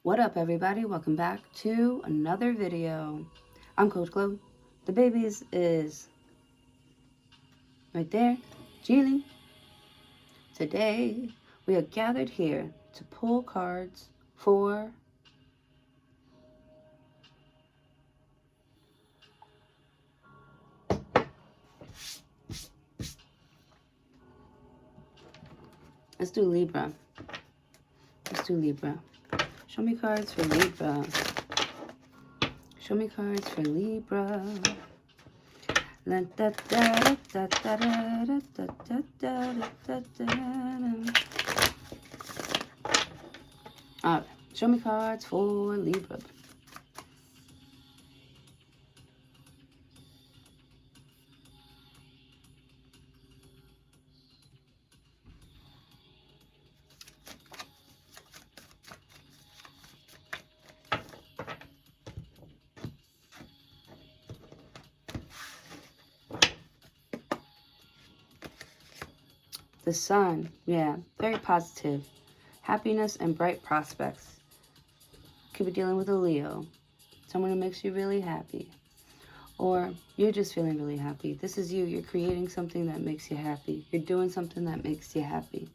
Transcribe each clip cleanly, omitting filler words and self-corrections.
What up, everybody? Welcome back to another video. I'm Coach Glow. The babies is right there, Jeannie. Today, we are gathered here to pull cards for let's do Libra. Show me cards for Libra. Show me cards for Libra. Alright, show me cards for Libra. The sun, yeah, very positive. Happiness and bright prospects. Could be dealing with a Leo. Someone who makes you really happy. Or you're just feeling really happy. This is you. You're creating something that makes you happy. You're doing something that makes you happy.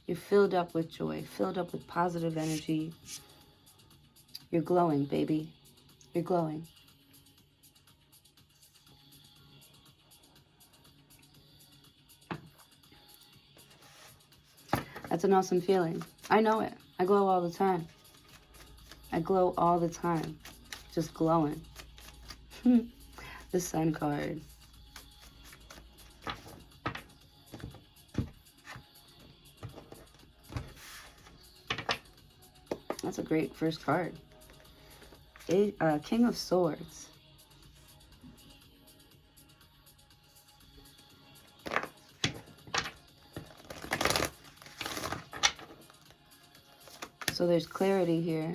You're filled up with joy, filled up with positive energy. You're glowing, baby. You're glowing. That's an awesome feeling. I know it. I glow all the time. I glow all the time. Just glowing. The sun card. That's a great first card. King of Swords. So there's clarity here.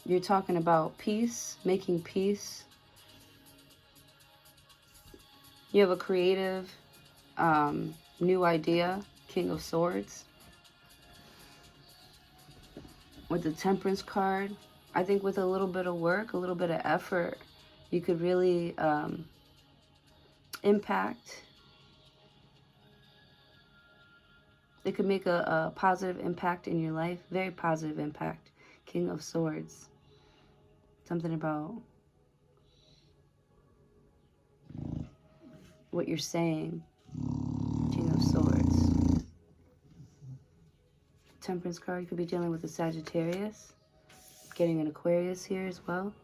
You're talking about peace, making peace. You have a creative, new idea, King of Swords. With the Temperance card, I think with a little bit of work, a little bit of effort, you could really impact. It could make a positive impact in your life, very positive impact. King of Swords. Something about what you're saying. King of Swords. Temperance card, you could be dealing with a Sagittarius. Getting an Aquarius here as well.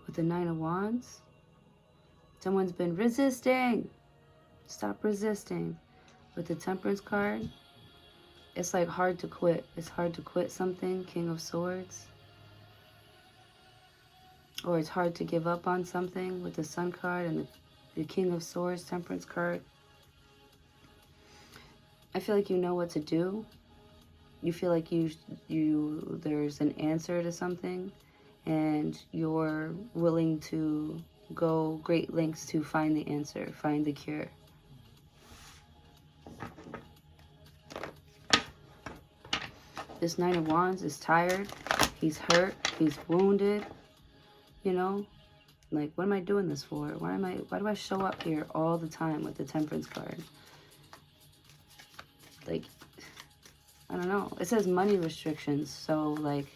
With the Nine of Wands. Someone's been resisting. Stop resisting. With the Temperance card, it's like hard to quit. It's hard to quit something, King of Swords. Or it's hard to give up on something with the Sun card and the King of Swords, Temperance card. I feel like you know what to do. You feel like there's an answer to something, and you're willing to go great lengths to find the answer, find the cure. This Nine of Wands is tired. He's hurt. He's wounded. You know, like, what am I doing this for? Why do I show up here all the time with the Temperance card? Like, I don't know. It says money restrictions. So, like,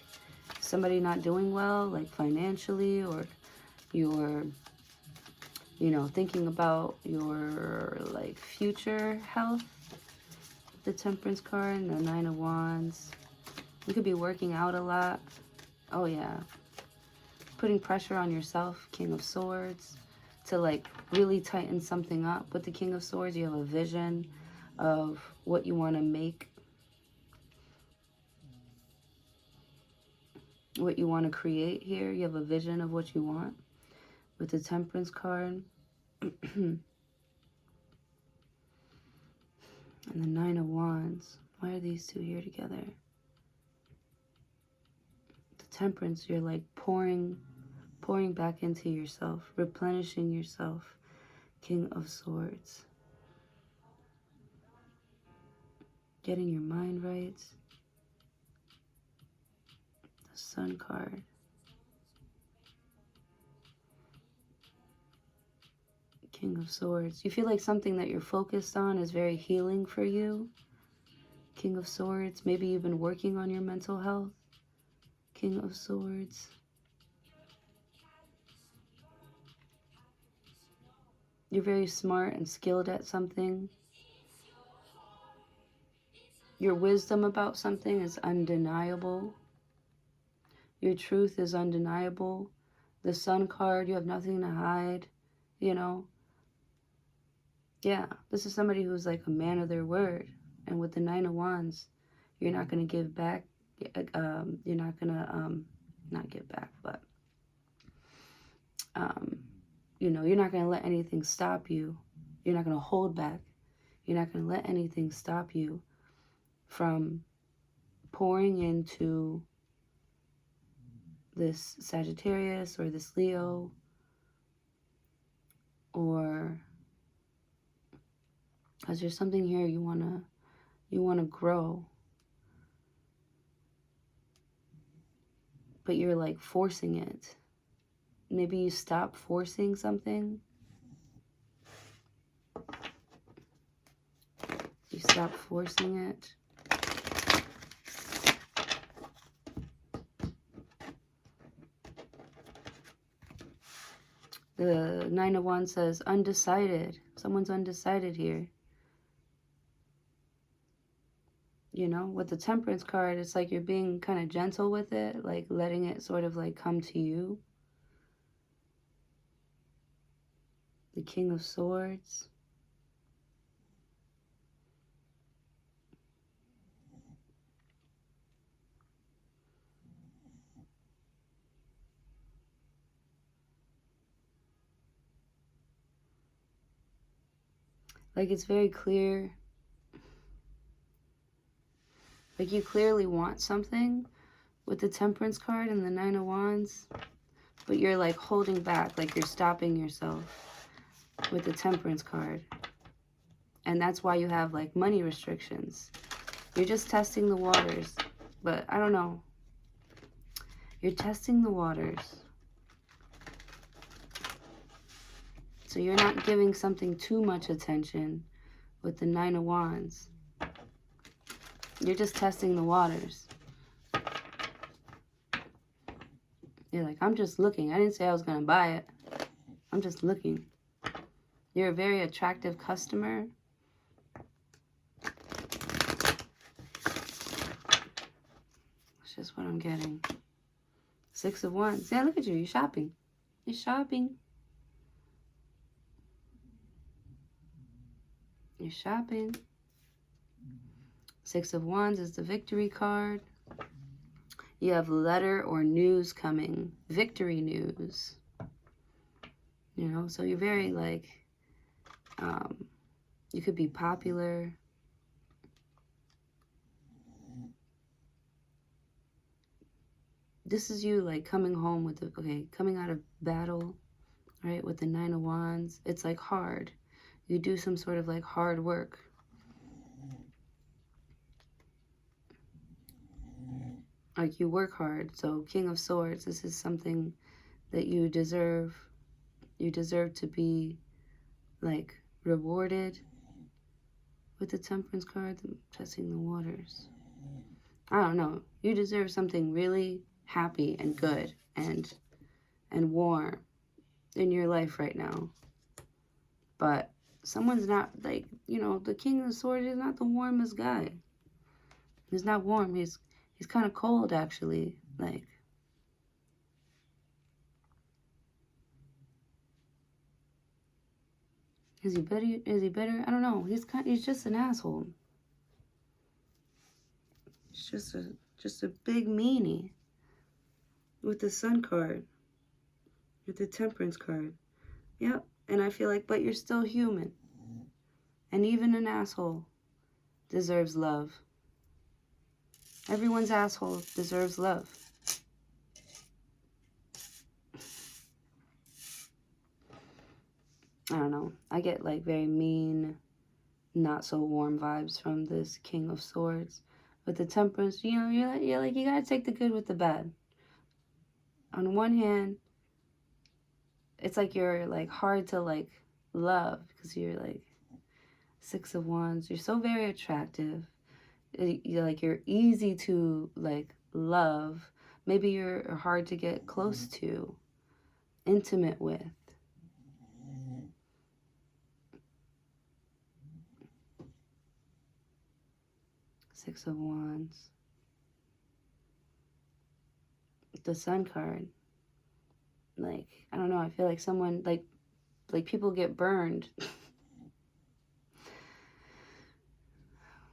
somebody not doing well, like financially, or you're, you know, thinking about your, like, future health. The Temperance card and the Nine of Wands. You could be working out a lot. Oh, yeah. Putting pressure on yourself, King of Swords, to, like, really tighten something up. With the King of Swords, you have a vision of what you want to make, what you want to create here. You have a vision of what you want. With the Temperance card and the Nine of Wands. Why are these two here together? The Temperance, you're like pouring back into yourself, replenishing yourself, King of Swords. Getting your mind right. Sun card. King of Swords. You feel like something that you're focused on is very healing for you. King of Swords. Maybe you've been working on your mental health. King of Swords. You're very smart and skilled at something. Your wisdom about something is undeniable. Your truth is undeniable. The Sun card, you have nothing to hide, you know. Yeah, this is somebody who's like a man of their word. And with the Nine of Wands, you're not going to give back. You're not going to, not give back, but, you know, you're not going to let anything stop you. You're not going to hold back. You're not going to let anything stop you from pouring into this Sagittarius or this Leo, or is there something here you wanna grow, but you're like forcing it. Maybe you stop forcing something. You stop forcing it. The Nine of Wands says undecided. Someone's undecided here. You know, with the Temperance card, it's like you're being kind of gentle with it, like letting it sort of like come to you. The King of Swords. Like it's very clear. Like you clearly want something with the Temperance card and the Nine of Wands, but you're like holding back, like you're stopping yourself with the Temperance card. And that's why you have like money restrictions. You're just testing the waters, but I don't know. You're testing the waters. So you're not giving something too much attention with the Nine of Wands. You're just testing the waters. You're like, I'm just looking. I didn't say I was going to buy it. I'm just looking. You're a very attractive customer. That's just what I'm getting. Six of Wands. Yeah, look at you. You're shopping. You're shopping. You're shopping. Six of Wands is the Victory card. You have letter or news coming. Victory news. You know, so you're very like, you could be popular. This is you like coming home with the, coming out of battle, right? With the Nine of Wands. It's like hard. You do some sort of like hard work. Like you work hard. So King of Swords, this is something that you deserve. You deserve to be like rewarded with the Temperance card. I'm testing the waters. I don't know. You deserve something really happy and good and warm in your life right now. But someone's not like, you know, the King of Swords is not the warmest guy. He's not warm. He's kind of cold, actually. Like, is he better? Is he better? I don't know. He's just an asshole. It's just a big meanie with the Sun card, with the Temperance card. Yep. And I feel like, but you're still human. And even an asshole deserves love. Everyone's asshole deserves love. I don't know. I get like very mean, not so warm vibes from this King of Swords. With the Temperance, you know, you're like you gotta take the good with the bad. on one hand, it's like you're like hard to like love because you're like Six of Wands. You're so very attractive. You're easy to like love. Maybe you're hard to get close to, intimate with. Six of Wands. The Sun card. Like, I don't know, I feel like someone, like people get burned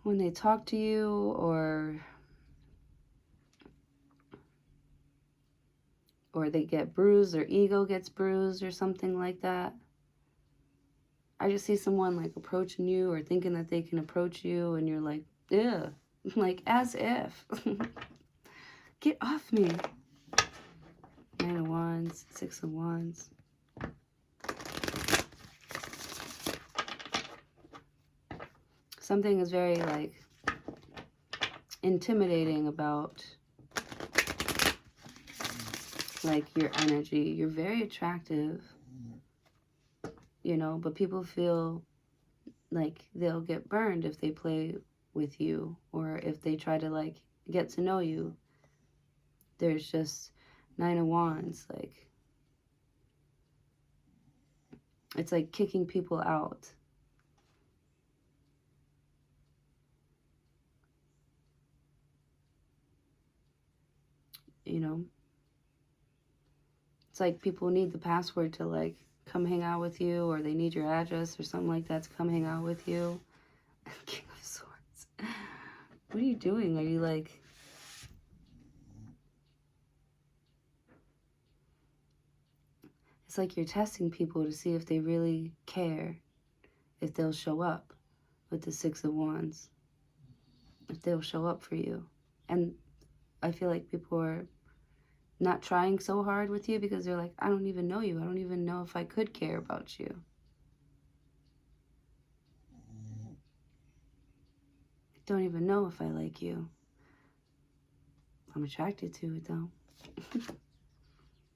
when they talk to you, or they get bruised, their ego gets bruised or something like that. I just see someone like approaching you or thinking that they can approach you and you're like, yeah, like as if. Get off me. Nine of Wands, Six of Wands. Something is very like intimidating about like your energy. You're very attractive, you know, but people feel like they'll get burned if they play with you or if they try to like get to know you. There's just Nine of Wands, like it's like kicking people out. You know, it's like people need the password to like come hang out with you, or they need your address or something like that to come hang out with you. King of Swords. What are you doing? Are you like... It's like you're testing people to see if they really care, if they'll show up with the Six of Wands, if they'll show up for you. And I feel like people are not trying so hard with you because they're like, I don't even know you. I don't even know if I could care about you. I don't even know if I like you. I'm attracted to it though.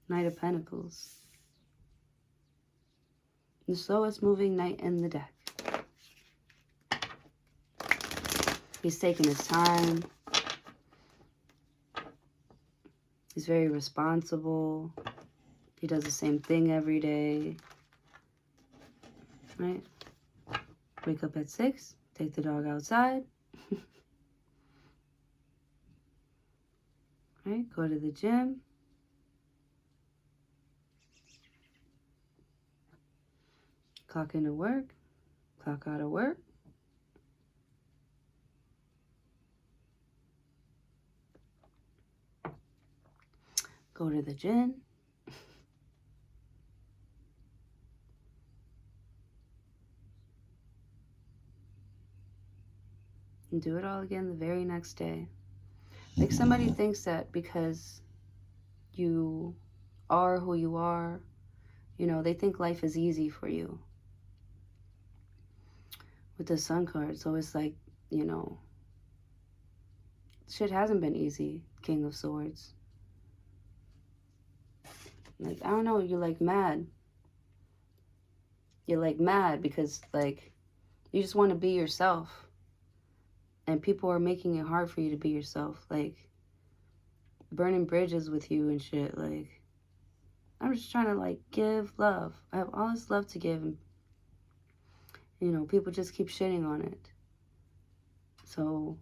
Knight of Pentacles. The slowest moving knight in the deck. He's taking his time. He's very responsible. He does the same thing every day. Right? Wake up at 6. Take the dog outside. Right? Go to the gym. Clock into work. Clock out of work. Go to the gym. And do it all again the very next day. Like somebody thinks that because you are who you are, you know, they think life is easy for you. With the Sun card, so it's like, you know, shit hasn't been easy, King of Swords. Like, I don't know, you're like mad. You're like mad because like, you just want to be yourself. And people are making it hard for you to be yourself. Like, burning bridges with you and shit. Like, I'm just trying to like give love. I have all this love to give. And, you know, people just keep shitting on it. So,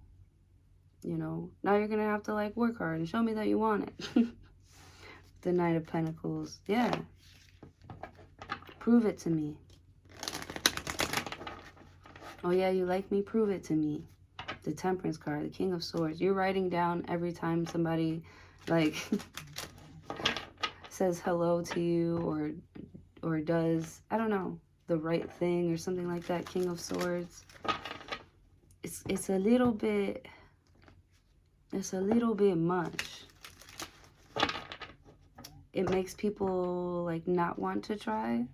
you know, now you're going to have to like work hard and show me that you want it. The Knight of Pentacles. Yeah. Prove it to me. Oh yeah, you like me? Prove it to me. The Temperance card, the King of Swords. You're writing down every time somebody like says hello to you or does, I don't know, the right thing or something like that. King of Swords. It's a little bit much. It makes people like not want to try.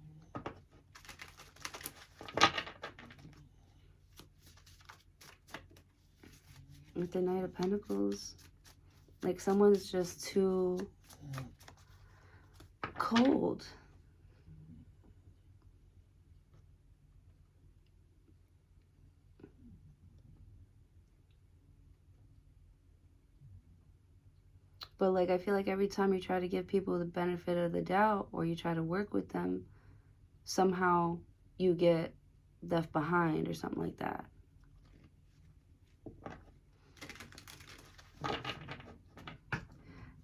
With the Knight of Pentacles, like someone's just too cold. But like, I feel like every time you try to give people the benefit of the doubt or you try to work with them, somehow you get left behind or something like that.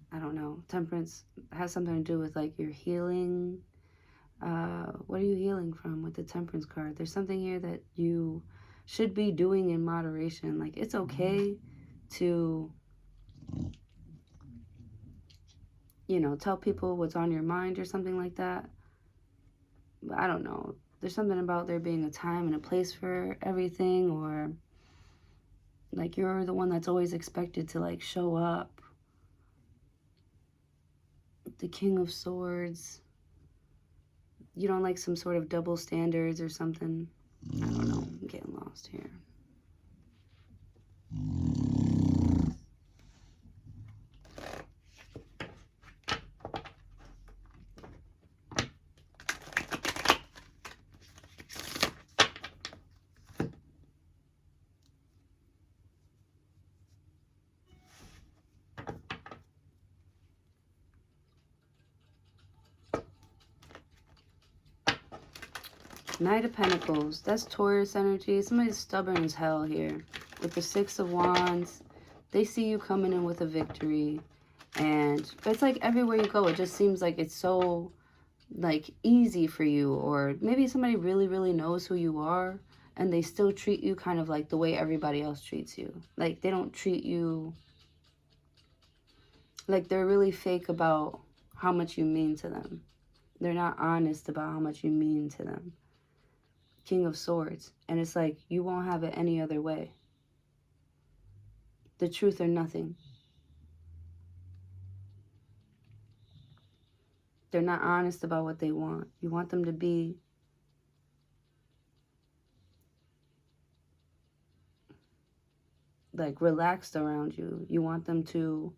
I don't know. Temperance has something to do with like your healing. What are you healing from with the Temperance card? There's something here that you should be doing in moderation. Like, it's okay to, you know, tell people what's on your mind or something like that. But I don't know. There's something about there being a time and a place for everything, or like you're the one that's always expected to like show up. The King of Swords. You don't like some sort of double standards or something. I don't know. I'm getting lost here. Knight of Pentacles. That's Taurus energy. Somebody's stubborn as hell here. With the Six of Wands, they see you coming in with a victory. And it's like everywhere you go, it just seems like it's so like easy for you. Or maybe somebody really, really knows who you are and they still treat you kind of like the way everybody else treats you. Like, they don't treat you like, they're really fake about how much you mean to them. They're not honest about how much you mean to them. King of Swords. And it's like, you won't have it any other way. The truth or nothing. They're not honest about what they want. You want them to be like relaxed around you. You want them to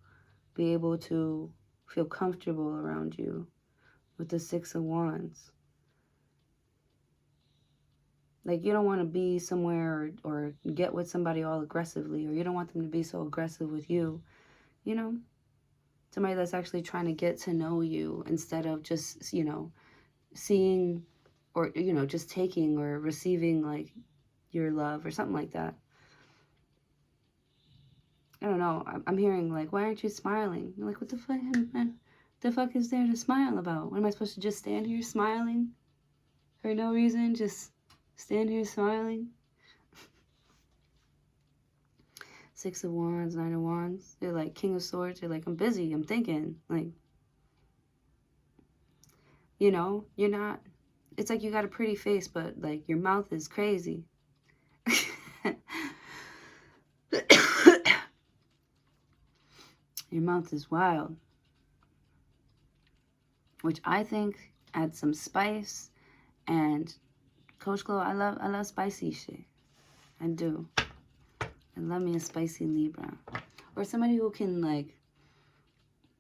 be able to feel comfortable around you. With the Six of Wands. Like, you don't want to be somewhere or get with somebody all aggressively, or you don't want them to be so aggressive with you. You know, somebody that's actually trying to get to know you instead of just, you know, seeing or, you know, just taking or receiving like your love or something like that. I don't know. I'm hearing like, why aren't you smiling? You're like, what the fuck, man? The fuck is there to smile about? What, am I supposed to just stand here smiling for no reason? Just stand here smiling? Six of Wands, Nine of Wands. They're like King of Swords. They're like, I'm busy. I'm thinking. Like, you know, you're not. It's like you got a pretty face, but like your mouth is crazy. Your mouth is wild. Which I think adds some spice. And Coach Glow, I love spicy shit. I do. I love me a spicy Libra. Or somebody who can like,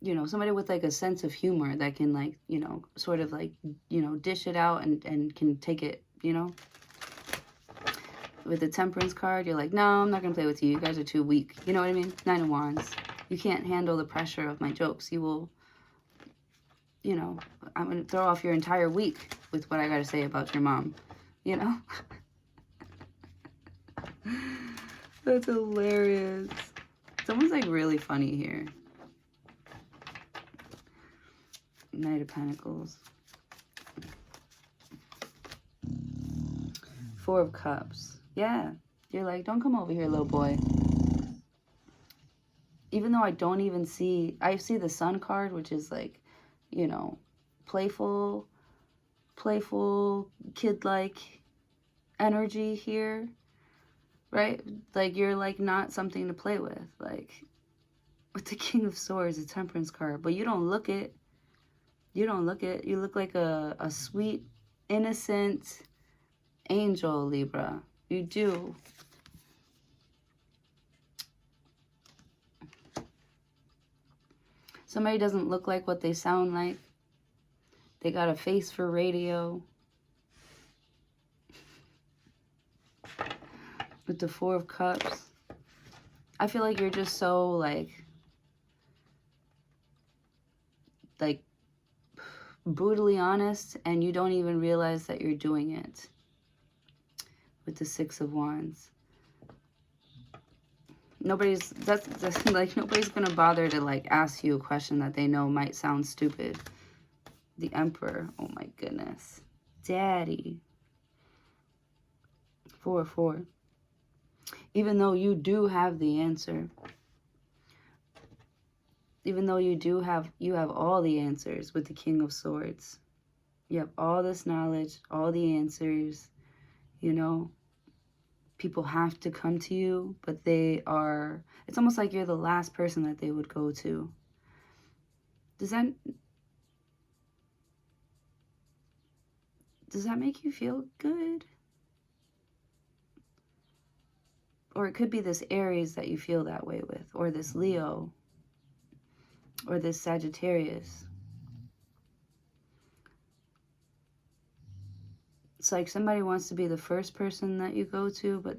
you know, somebody with like a sense of humor that can like, you know, sort of like, you know, dish it out and can take it, you know. With the Temperance card, you're like, no, I'm not going to play with you. You guys are too weak. You know what I mean? Nine of Wands. You can't handle the pressure of my jokes. You will, you know, I'm going to throw off your entire week with what I got to say about your mom. You know? That's hilarious. Someone's like really funny here. Knight of Pentacles. Four of Cups. Yeah. You're like, don't come over here, little boy. Even though I don't even see... I see the Sun card, which is like, you know, playful, kid-like energy here. Right? Like, you're like not something to play with. Like, with the King of Swords, the Temperance card. But you don't look it. You don't look it. You look like a sweet, innocent angel, Libra. You do. Somebody doesn't look like what they sound like. They got a face for radio. With the Four of Cups. I feel like you're just so, like brutally honest, and you don't even realize that you're doing it. With the Six of Wands. Nobody's nobody's gonna bother to like ask you a question that they know might sound stupid. The Emperor. Oh my goodness. Daddy. 4-4. Even though you do have the answer. Even though you have all the answers with the King of Swords. You have all this knowledge, all the answers, you know. People have to come to you, but it's almost like you're the last person that they would go to. Does that make you feel good? Or it could be this Aries that you feel that way with, or this Leo, or this Sagittarius. It's like somebody wants to be the first person that you go to, but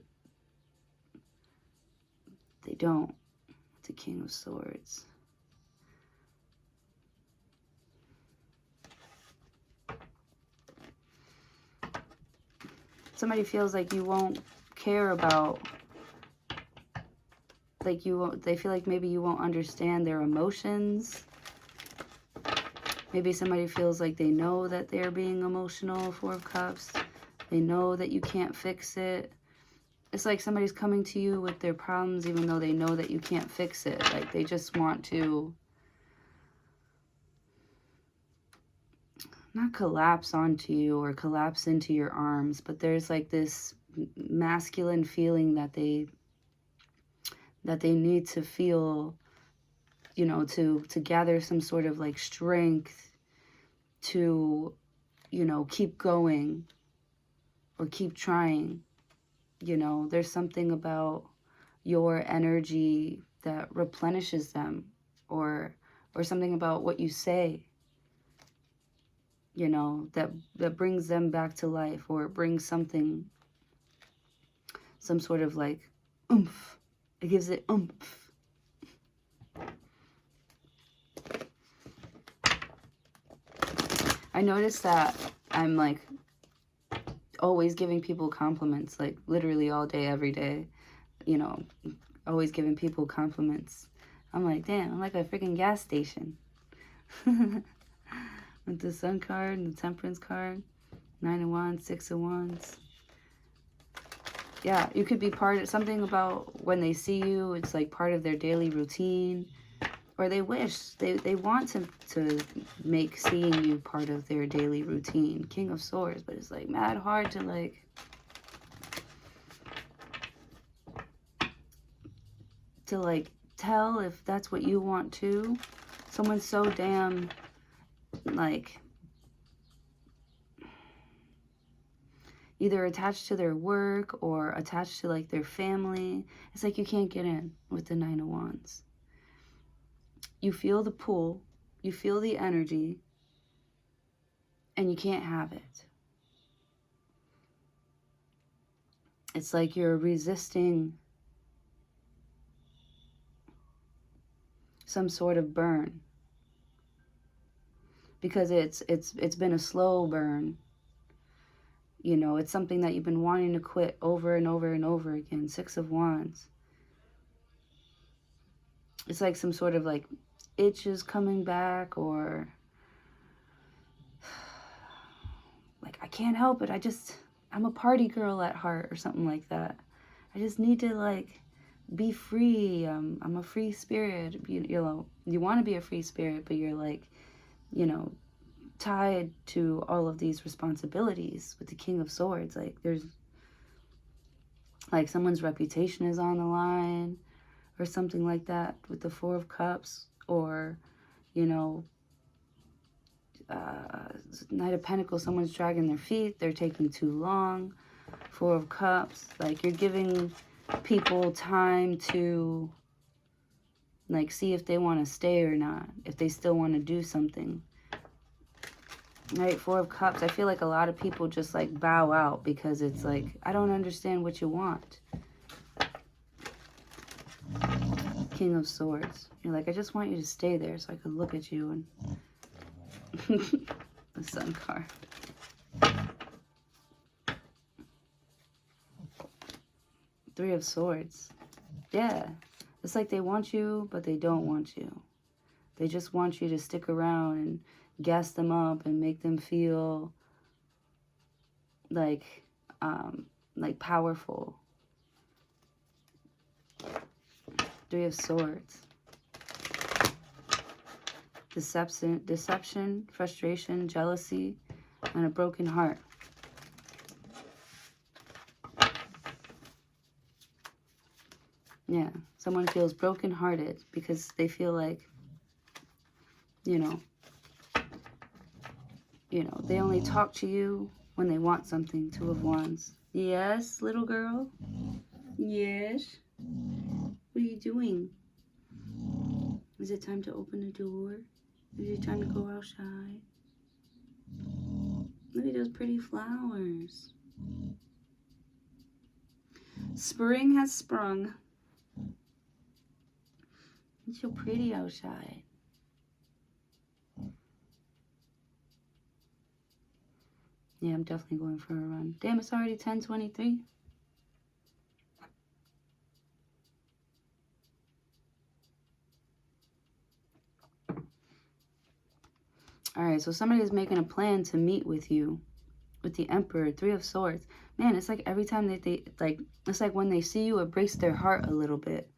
they don't. The King of Swords. Somebody feels like you won't care about, like they feel like maybe you won't understand their emotions. Maybe somebody feels like they know that they're being emotional, Four of Cups. They know that you can't fix it. It's like somebody's coming to you with their problems even though they know that you can't fix it. Like they just want to not collapse onto you or collapse into your arms, but there's like this masculine feeling that they need to feel, you know, to gather some sort of like strength to, you know, keep going or keep trying. You know, there's something about your energy that replenishes them, or something about what you say, you know, that brings them back to life, or brings something, some sort of like oomph. It gives it oomph. I noticed that I'm like always giving people compliments, like literally all day, every day, you know, always giving people compliments. I'm like, damn, I'm like a freaking gas station. With the Sun card and the Temperance card, 9 of Wands, 6 of Wands. Yeah, you could be part of something about when they see you, it's like part of their daily routine. Or they wish, they want to make seeing you part of their daily routine. King of Swords, but it's like mad hard to like tell if that's what you want too. Someone's so damn like either attached to their work or attached to like their family. It's like you can't get in with the 9 of Wands. You feel the pull, you feel the energy, and you can't have it. It's like you're resisting some sort of burn. Because it's been a slow burn. You know, it's something that you've been wanting to quit over and over and over again. 6 of Wands. It's like some sort of like itch is coming back, or like I can't help it. I'm a party girl at heart, or something like that. I just need to like be free. I'm a free spirit. You know, you want to be a free spirit, but you're like, you know, tied to all of these responsibilities with the King of Swords. Like there's like someone's reputation is on the line or something like that with the 4 of Cups, or, you know, Knight of Pentacles, someone's dragging their feet, they're taking too long. 4 of Cups, like you're giving people time to like see if they want to stay or not, if they still want to do something. Right, Four of Cups. I feel like a lot of people just like bow out because it's like, I don't understand what you want. King of Swords. You're like, I just want you to stay there so I could look at you. And the Sun card. Three of Swords. Yeah. It's like they want you, but they don't want you. They just want you to stick around and gas them up and make them feel like powerful. Three of Swords. Deception, frustration, jealousy, and a broken heart. Yeah, someone feels brokenhearted because they feel like, you know, they only talk to you when they want something. Two of Wands. Yes, little girl? Yes? What are you doing? Is it time to open the door? Is it time to go outside? Look at those pretty flowers. Spring has sprung. It's so pretty outside. Yeah, I'm definitely going for a run. Damn, it's already 10:23. All right, so somebody is making a plan to meet with you, with the Emperor, Three of Swords. Man, it's like every time that they, like, it's like when they see you, it breaks their heart a little bit.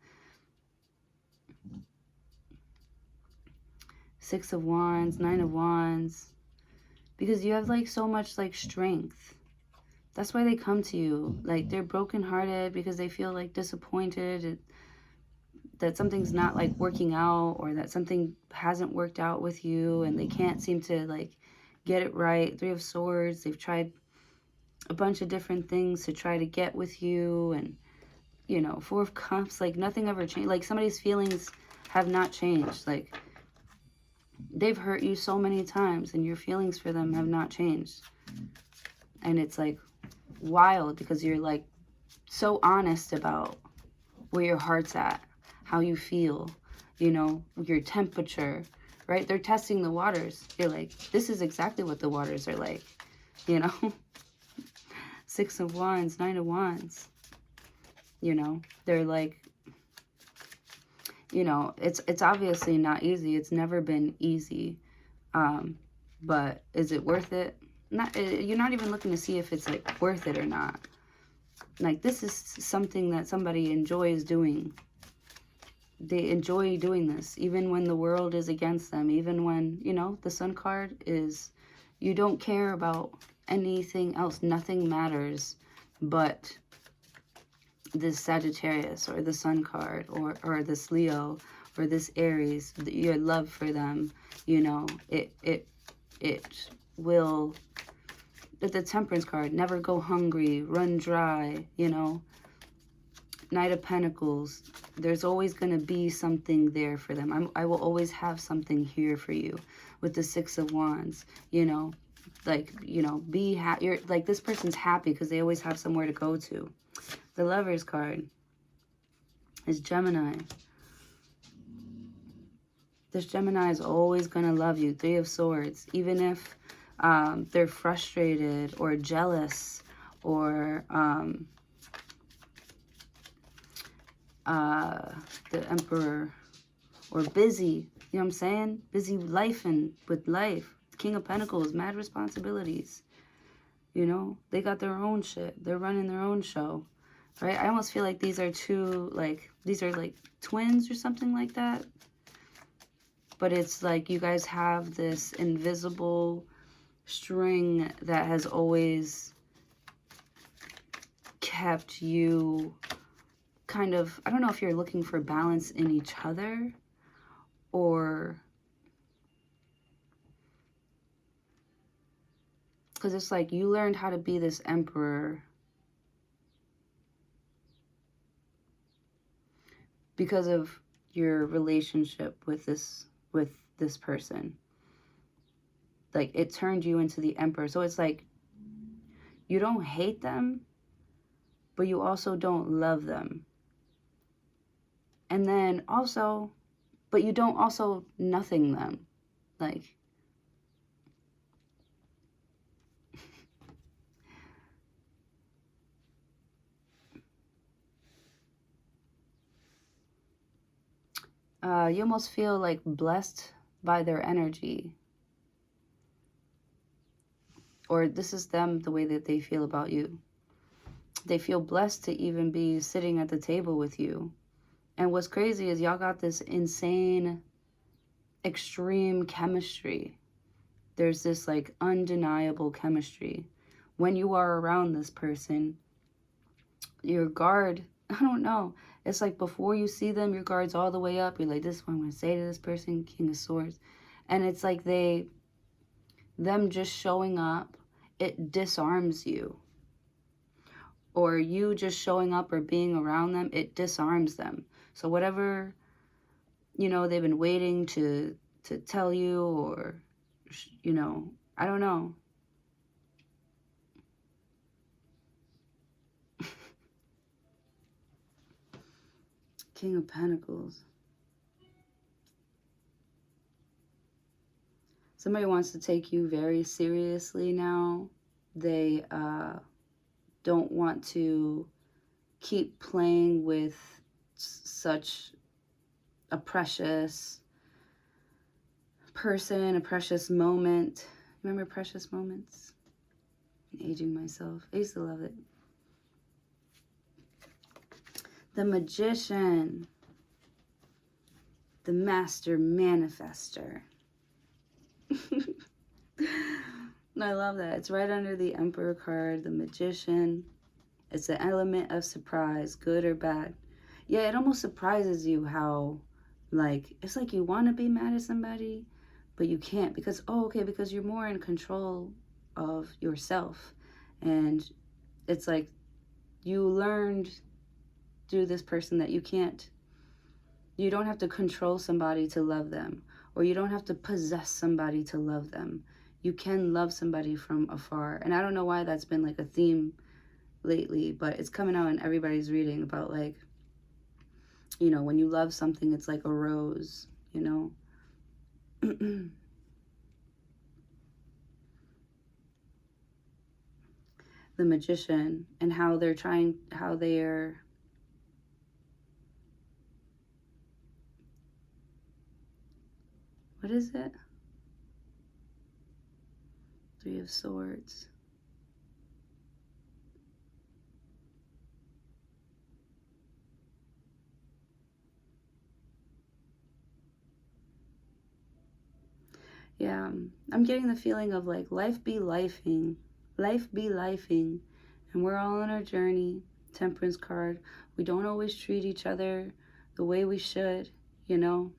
Six of Wands, Nine of Wands. Because you have, like, so much, like, strength. That's why they come to you. Like, they're brokenhearted because they feel, like, disappointed that something's not, like, working out, or that something hasn't worked out with you, and they can't seem to, like, get it right. Three of Swords, they've tried a bunch of different things to try to get with you, and, you know, Four of Cups, like, nothing ever changed. Like, somebody's feelings have not changed. Like, they've hurt you so many times, and your feelings for them have not changed. And it's, like, wild because you're, like, so honest about where your heart's at, how you feel, you know, your temperature, right? They're testing the waters. You're like, this is exactly what the waters are like, you know? Six of Wands, Nine of Wands, you know? They're like, you know, it's obviously not easy. It's never been easy. But is it worth it? Not. You're not even looking to see if it's, like, worth it or not. Like, this is something that somebody enjoys doing. They enjoy doing this, even when the world is against them, even when, you know, the Sun card is, you don't care about anything else. Nothing matters but this Sagittarius, or the Sun card, or this Leo, or this Aries. Your love for them, you know, it will, the Temperance card, never go hungry, run dry, you know. Knight of Pentacles, there's always going to be something there for them. I will always have something here for you. With the Six of Wands, you know, like, you know, be happy. You're like, this person's happy because they always have somewhere to go to. The Lovers card is Gemini. This Gemini is always going to love you. Three of Swords. Even if they're frustrated or jealous, or the Emperor, or busy, you know what I'm saying? Busy life and with life. King of Pentacles, mad responsibilities. You know, they got their own shit. They're running their own show, right? I almost feel like these are two, like, these are like twins or something like that. But it's like you guys have this invisible string that has always kept you kind of, I don't know if you're looking for balance in each other, or because it's like you learned how to be this Emperor because of your relationship with this person. like it turned you into the Emperor. So it's like you don't hate them, but you also don't love them. And then also, but you don't also nothing them. Like, you almost feel like blessed by their energy. Or this is them, the way that they feel about you. They feel blessed to even be sitting at the table with you. And what's crazy is y'all got this insane, extreme chemistry. There's this like undeniable chemistry. When you are around this person, your guard, I don't know. It's like before you see them, your guard's all the way up. You're like, this is what I'm going to say to this person, King of Swords. And it's like them just showing up, it disarms you. Or you just showing up or being around them, it disarms them. So whatever, you know, they've been waiting to tell you, or, you know, I don't know. King of Pentacles. Somebody wants to take you very seriously now. They don't want to keep playing with such a precious person, a precious moment. Remember precious moments? I'm aging myself. I used to love it. The Magician. The Master Manifester. I love that. It's right under the Emperor card, the Magician. It's an element of surprise, good or bad. Yeah, it almost surprises you how, like, it's like you want to be mad at somebody, but you can't because, oh, okay, because you're more in control of yourself. And it's like you learned through this person that you don't have to control somebody to love them, or you don't have to possess somebody to love them. You can love somebody from afar. And I don't know why that's been like a theme lately, but it's coming out in everybody's reading about, like, you know, when you love something, it's like a rose, you know. The Magician, and how they're what is it? Three of Swords. Yeah, I'm getting the feeling of like life be lifing. Life be lifing. And we're all on our journey. Temperance card. We don't always treat each other the way we should, you know.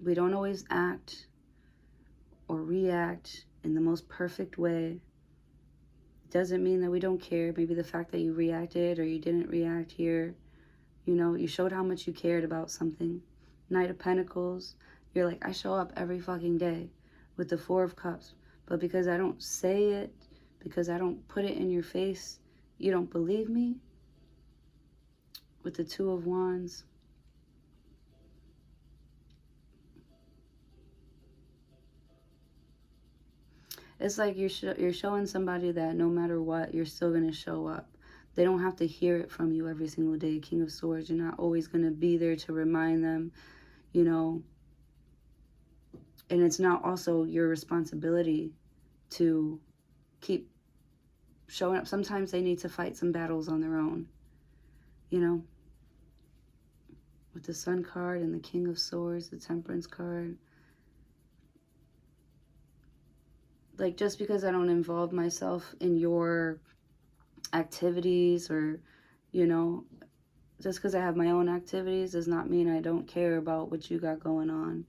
We don't always act or react in the most perfect way. Doesn't mean that we don't care. Maybe the fact that you reacted or you didn't react here, you know, you showed how much you cared about something. Knight of Pentacles. You're like, I show up every fucking day with the Four of Cups. But because I don't say it, because I don't put it in your face, you don't believe me? With the Two of Wands. It's like you're showing somebody that no matter what, you're still going to show up. They don't have to hear it from you every single day. King of Swords, you're not always going to be there to remind them, you know. And it's not also your responsibility to keep showing up. Sometimes they need to fight some battles on their own, you know. With the Sun card and the King of Swords, the Temperance card. Like, just because I don't involve myself in your activities, or, you know, just because I have my own activities does not mean I don't care about what you got going on,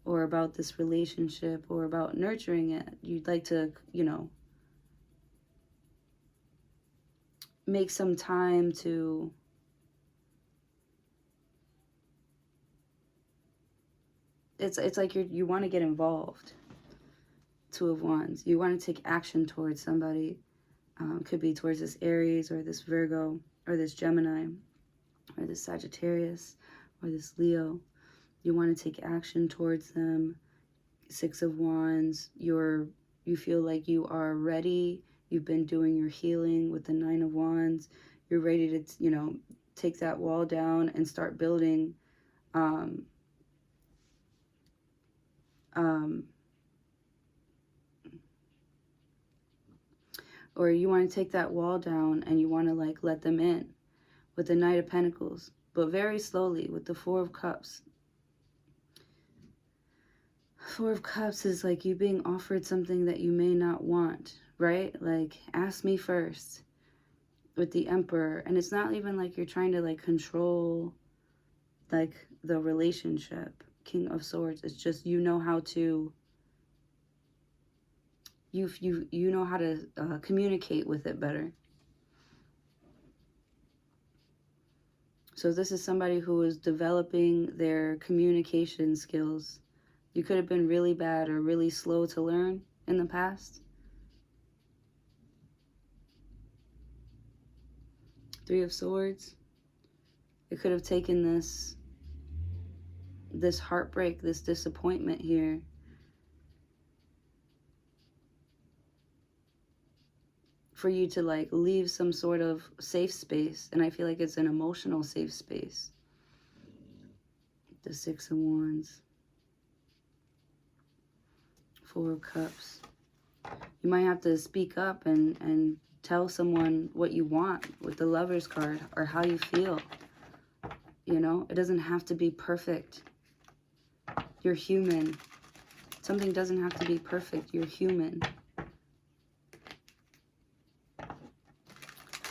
or about this relationship, or about nurturing it. You'd like to, you know, make some time to it's like you want to get involved. Two of Wands. You want to take action towards somebody. Could be towards this Aries or this Virgo or this Gemini or this Sagittarius or this Leo. You want to take action towards them. Six of Wands. You feel like you are ready. You've been doing your healing with the Nine of Wands. You're ready to, you know, take that wall down and start building or you want to take that wall down and you want to like let them in with the Knight of Pentacles, but very slowly with the Four of Cups. Four of Cups is like you being offered something that you may not want, right? Like, ask me first with the Emperor. And it's not even like you're trying to like control like the relationship. King of Swords. It's just you know how to you know how to communicate with it better. So this is somebody who is developing their communication skills. You could have been really bad or really slow to learn in the past. Three of Swords. It could have taken this heartbreak, this disappointment here, for you to like leave some sort of safe space. And I feel like it's an emotional safe space. The Six of Wands. Four of Cups. You might have to speak up and tell someone what you want with the Lover's card, or how you feel. You know, it doesn't have to be perfect. You're human. Something doesn't have to be perfect. You're human.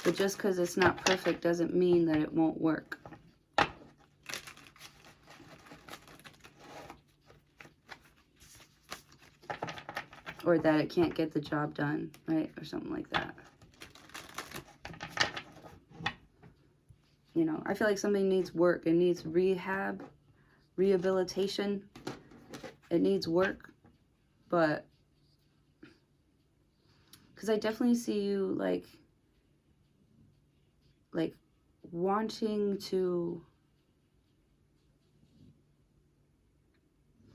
But just because it's not perfect doesn't mean that it won't work. Or that it can't get the job done, right? Or something like that. You know, I feel like something needs work. It needs rehab, rehabilitation. It needs work. But, because I definitely see you like wanting to,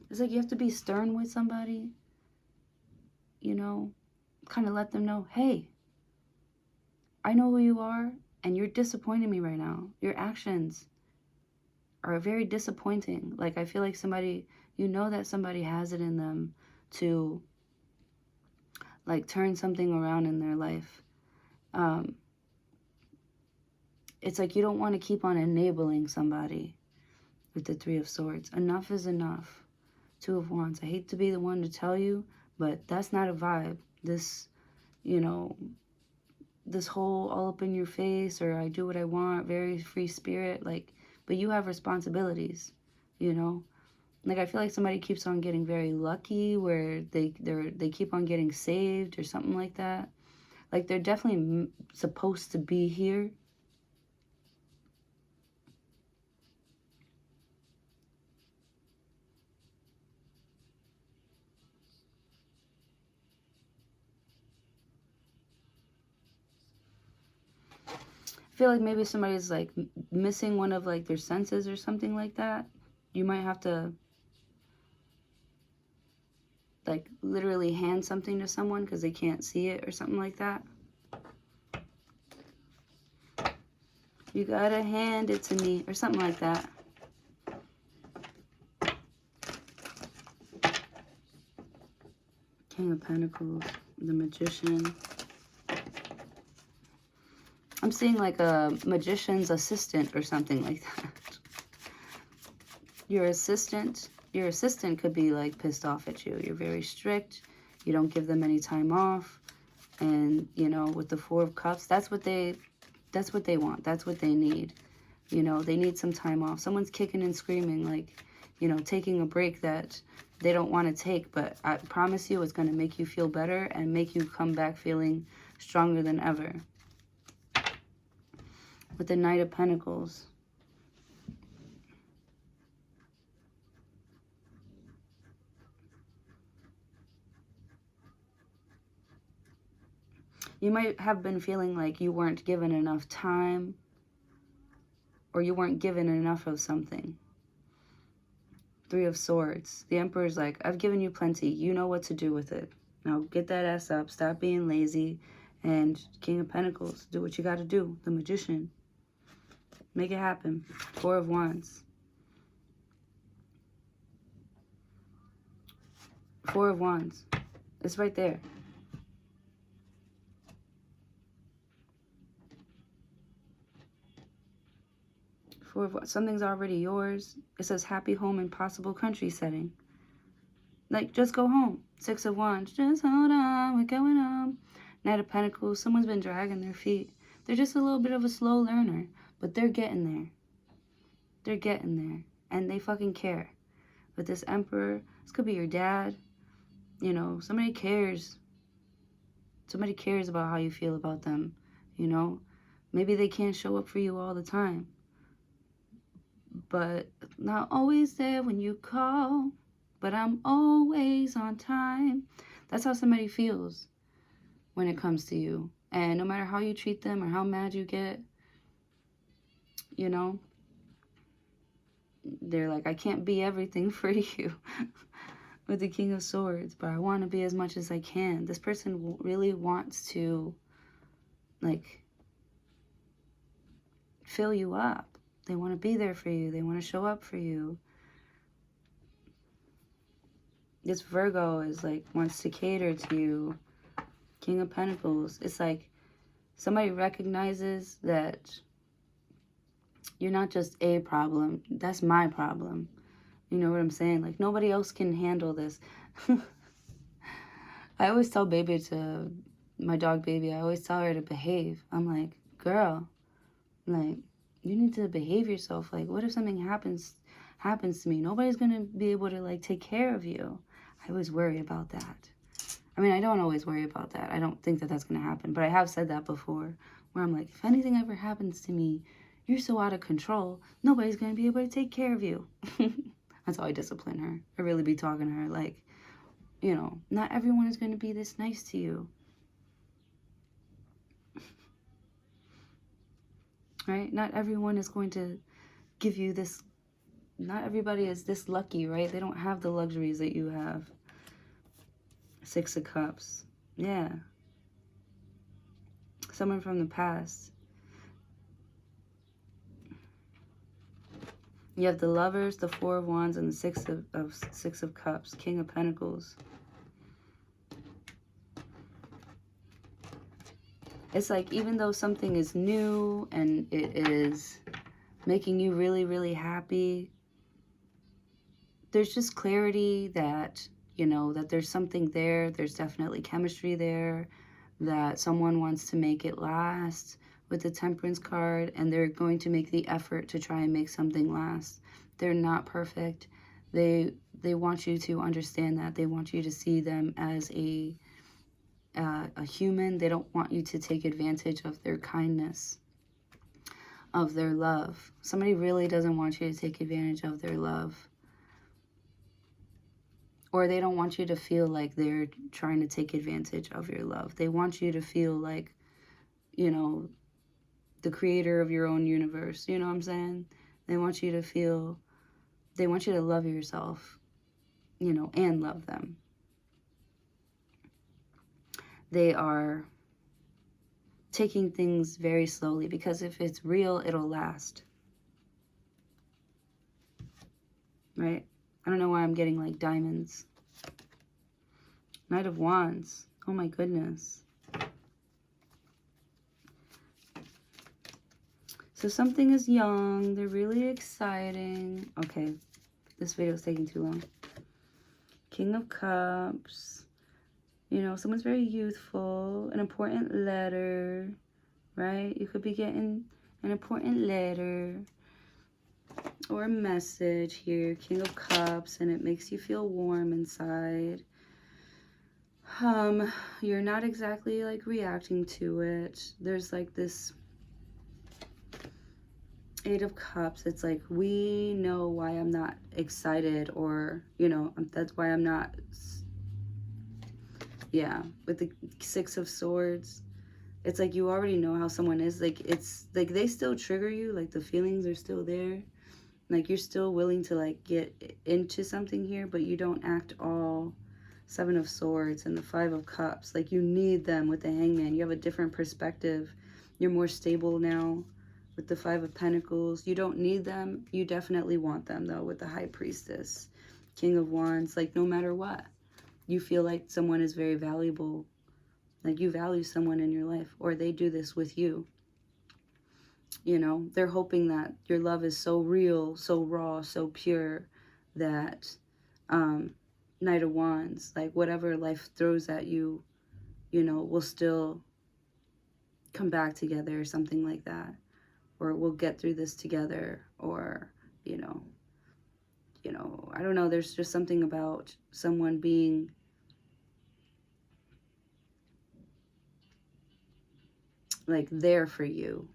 it's like you have to be stern with somebody, you know, kind of let them know, hey, I know who you are and you're disappointing me right now. Your actions are very disappointing. Like, I feel like somebody, you know that somebody has it in them to like turn something around in their life. It's like you don't want to keep on enabling somebody with the Three of Swords. Enough is enough. Two of Wands. I hate to be the one to tell you, but that's not a vibe. This, you know, this whole all up in your face, or I do what I want, very free spirit, like, but you have responsibilities, you know? Like, I feel like somebody keeps on getting very lucky where they keep on getting saved or something like that. Like, they're definitely supposed to be here. I feel like maybe somebody's like missing one of like their senses or something like that. You might have to like literally hand something to someone because they can't see it or something like that. You gotta hand it to me or something like that. King of Pentacles, the Magician. I'm seeing like a magician's assistant or something like that. Your assistant could be like pissed off at you. You're very strict. You don't give them any time off. And, you know, with the Four of Cups, that's what they want. That's what they need. You know, they need some time off. Someone's kicking and screaming, like, you know, taking a break that they don't want to take. But I promise you it's going to make you feel better and make you come back feeling stronger than ever. With the Knight of Pentacles. You might have been feeling like you weren't given enough time, or you weren't given enough of something. Three of Swords. The Emperor's like, I've given you plenty. You know what to do with it. Now get that ass up. Stop being lazy. And King of Pentacles. Do what you got to do. The Magician. Make it happen. Four of Wands. Four of Wands. It's right there. Something's already yours. It says happy home and possible country setting. Like, just go home. Six of Wands. Just hold on. We're going home. Knight of Pentacles. Someone's been dragging their feet. They're just a little bit of a slow learner. But they're getting there. They're getting there. And they fucking care. With this Emperor, this could be your dad. You know, somebody cares. Somebody cares about how you feel about them. You know? Maybe they can't show up for you all the time. But not always there when you call, but I'm always on time. That's how somebody feels when it comes to you. And no matter how you treat them or how mad you get, you know, they're like, I can't be everything for you. With the King of Swords, but I want to be as much as I can. This person really wants to, like, fill you up. They want to be there for you. They want to show up for you. This Virgo is like, wants to cater to you. King of Pentacles. It's like somebody recognizes that you're not just a problem. That's my problem. You know what I'm saying? Like, nobody else can handle this. I always tell Baby to, my dog Baby, I always tell her to behave. I'm like, girl, like, you need to behave yourself. Like, what if something happens to me? Nobody's going to be able to, like, take care of you. I always worry about that. I mean, I don't always worry about that. I don't think that that's going to happen. But I have said that before, where I'm like, if anything ever happens to me, you're so out of control, nobody's going to be able to take care of you. That's how I discipline her. I really be talking to her like, you know, not everyone is going to be this nice to you. Right? Not everyone is going to give you this. Not everybody is this lucky, right? They don't have the luxuries that you have. Six of Cups. Yeah. Someone from the past. You have the Lovers, the Four of Wands, and the Six of Cups. King of Pentacles. It's like, even though something is new and it is making you really, really happy, there's just clarity that, you know, that there's something there. There's definitely chemistry there, that someone wants to make it last with the Temperance card, and they're going to make the effort to try and make something last. They're not perfect. They want you to understand that. They want you to see them as a human. They don't want you to take advantage of their kindness, of their love. Somebody really doesn't want you to take advantage of their love. Or they don't want you to feel like they're trying to take advantage of your love. They want you to feel like, you know, the creator of your own universe. You know what I'm saying? They want you to feel, they want you to love yourself, you know, and love them. They are taking things very slowly, because if it's real, it'll last. Right? I don't know why I'm getting like diamonds. Knight of Wands. Oh my goodness. So something is young. They're really exciting. Okay. This video is taking too long. King of Cups. You know, someone's very youthful. An important letter. Right? You could be getting an important letter or a message here. King of Cups. And it makes you feel warm inside. You're not exactly like reacting to it. There's like this Eight of Cups. It's like, we know why I'm not excited, or, you know, that's why I'm not. Yeah, with the Six of Swords, It's like you already know how someone is. Like, it's like they still trigger you. Like, the feelings are still there. Like, you're still willing to, like, get into something here, but you don't act all Seven of Swords and the Five of Cups. Like, you need them with the Hangman. You have a different perspective. You're more stable now with the Five of Pentacles. You don't need them. You definitely want them, though, with the High Priestess. King of Wands. Like, no matter what, you feel like someone is very valuable. Like, you value someone in your life, or they do this with you. You know, they're hoping that your love is so real, so raw, so pure that Knight of Wands, like whatever life throws at you, you know, will still come back together or something like that. Or we'll get through this together, or, you know, I don't know. There's just something about someone being like there for you.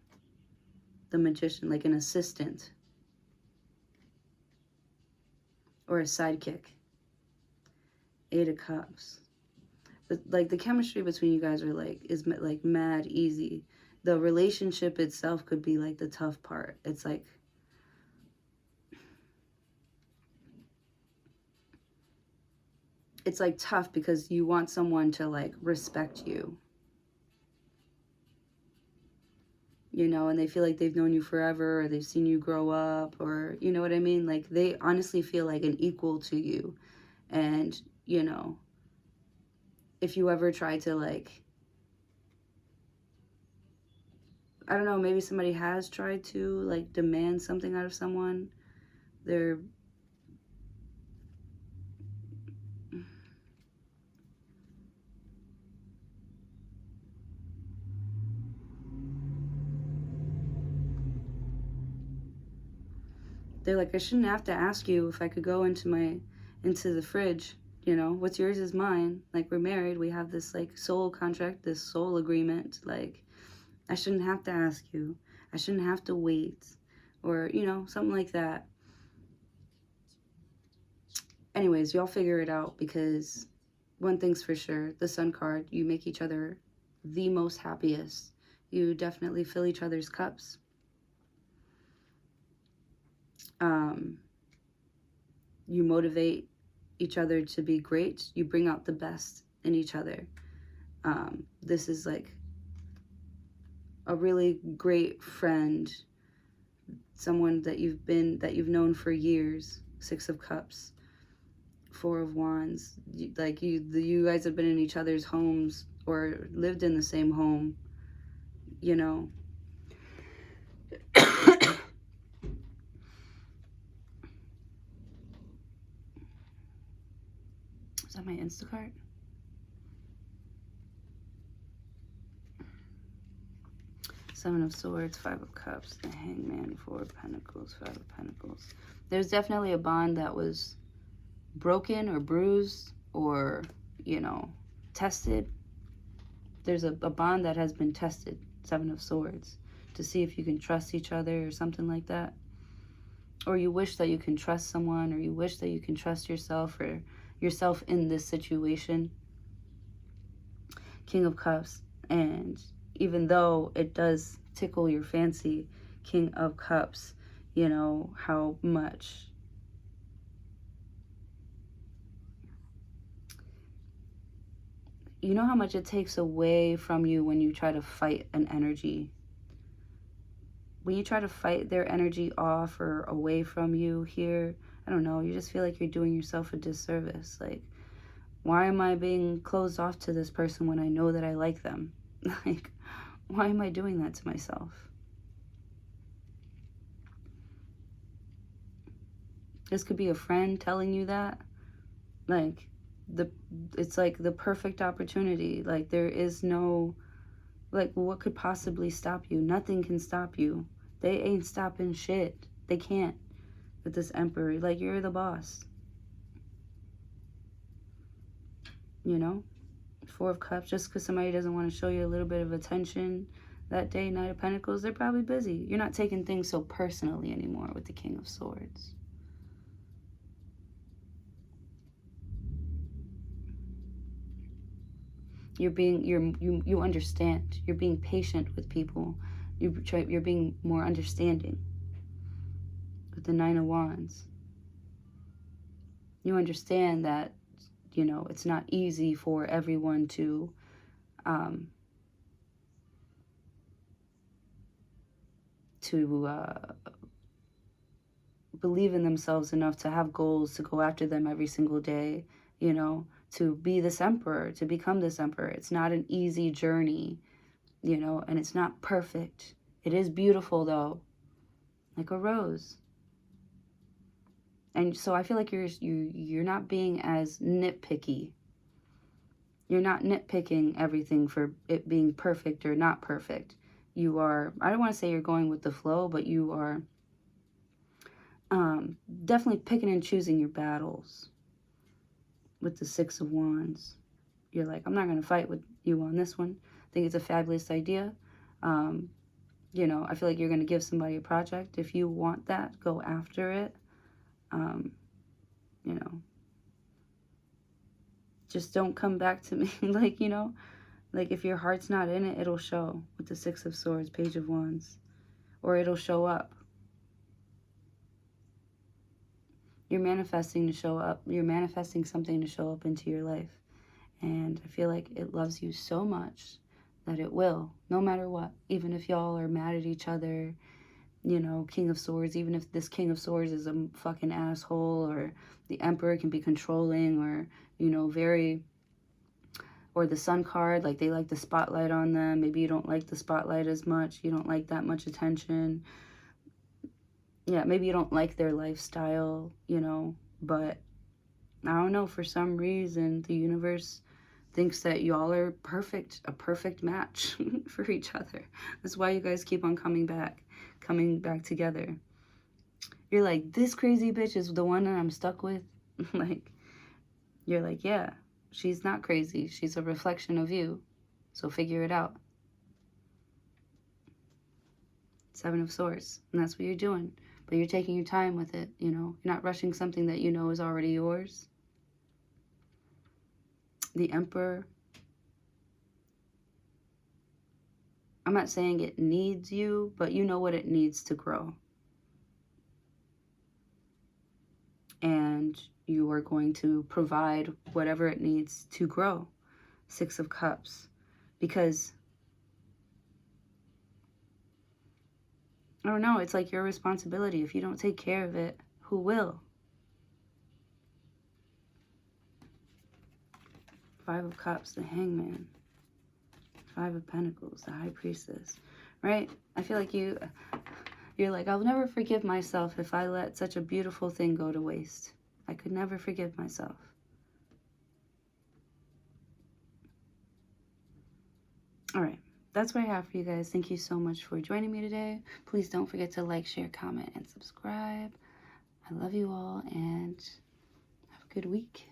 The Magician, like an assistant or a sidekick. Eight of Cups. But like the chemistry between you guys are like is like mad easy. The relationship itself could be like the tough part. It's like tough because you want someone to like respect you. You know, and they feel like they've known you forever, or they've seen you grow up, or you know what I mean? Like they honestly feel like an equal to you. And, you know, if you ever try to like, I don't know, maybe somebody has tried to like demand something out of someone, they're like, I shouldn't have to ask you if I could go into the fridge, you know, what's yours is mine. Like, we're married, we have this like soul contract, this soul agreement. Like, I shouldn't have to ask you. I shouldn't have to wait, or, you know, something like that. Anyways, y'all figure it out, because one thing's for sure, the Sun card, you make each other the most happiest. You definitely fill each other's cups. You motivate each other to be great. You bring out the best in each other. This is like a really great friend, someone that you've known for years. Six of Cups, Four of Wands. Like you guys have been in each other's homes or lived in the same home, you know. Is that my Instacart? Seven of Swords, Five of Cups, the Hangman, Four of Pentacles, Five of Pentacles. There's definitely a bond that was broken or bruised or, you know, tested. There's a bond that has been tested, Seven of Swords, to see if you can trust each other or something like that. Or you wish that you can trust someone, or you wish that you can trust yourself, or yourself in this situation. King of Cups. And even though it does tickle your fancy, King of Cups, you know, how much it takes away from you when you try to fight an energy. When you try to fight their energy off or away from you here, I don't know, you just feel like you're doing yourself a disservice. Like, why am I being closed off to this person when I know that I like them? Like, why am I doing that to myself? This could be a friend telling you that. Like, it's like the perfect opportunity. Like, there is no, like, what could possibly stop you? Nothing can stop you. They ain't stopping shit. They can't with this Emperor. Like, you're the boss. You know? Four of Cups, just because somebody doesn't want to show you a little bit of attention that day, Knight of Pentacles, they're probably busy. You're not taking things so personally anymore with the King of Swords. You understand. You're being patient with people. You're being more understanding. With the Nine of Wands, you understand that, you know, it's not easy for everyone to believe in themselves enough to have goals, to go after them every single day, you know, to be this emperor, to become this emperor. It's not an easy journey, you know, and it's not perfect. It is beautiful though, like a rose. And so I feel like you're not being as nitpicky. You're not nitpicking everything for it being perfect or not perfect. You are, I don't want to say you're going with the flow, but you are definitely picking and choosing your battles. With the Six of Wands, you're like, I'm not going to fight with you on this one. I think it's a fabulous idea. You know, I feel like you're going to give somebody a project. If you want that, go after it. You know, just don't come back to me. Like, you know, like if your heart's not in it, it'll show with the Six of Swords, Page of Wands, or it'll show up. You're manifesting to show up. You're manifesting something to show up into your life. And I feel like it loves you so much that it will, no matter what. Even if y'all are mad at each other, you know, King of Swords, even if this King of Swords is a fucking asshole, or the Emperor can be controlling, or, you know, or the Sun card, like they like the spotlight on them. Maybe you don't like the spotlight as much. You don't like that much attention. Yeah, maybe you don't like their lifestyle, you know, but I don't know, for some reason, the universe thinks that y'all are perfect, a perfect match for each other. That's why you guys keep on coming back together. You're like, this crazy bitch is the one that I'm stuck with. Like, you're like, yeah, she's not crazy. She's a reflection of you. So figure it out. Seven of Swords. And that's what you're doing. But you're taking your time with it, you know. You're not rushing something that you know is already yours. The Emperor. I'm not saying it needs you, but you know what it needs to grow. And you are going to provide whatever it needs to grow. Six of Cups. Because, I don't know, it's like your responsibility. If you don't take care of it, who will? Five of Cups, the Hangman. Five of Pentacles, the High Priestess. Right? I feel like you're like, I'll never forgive myself if I let such a beautiful thing go to waste. I could never forgive myself. All right. That's what I have for you guys. Thank you so much for joining me today. Please don't forget to like, share, comment, and subscribe. I love you all, and have a good week.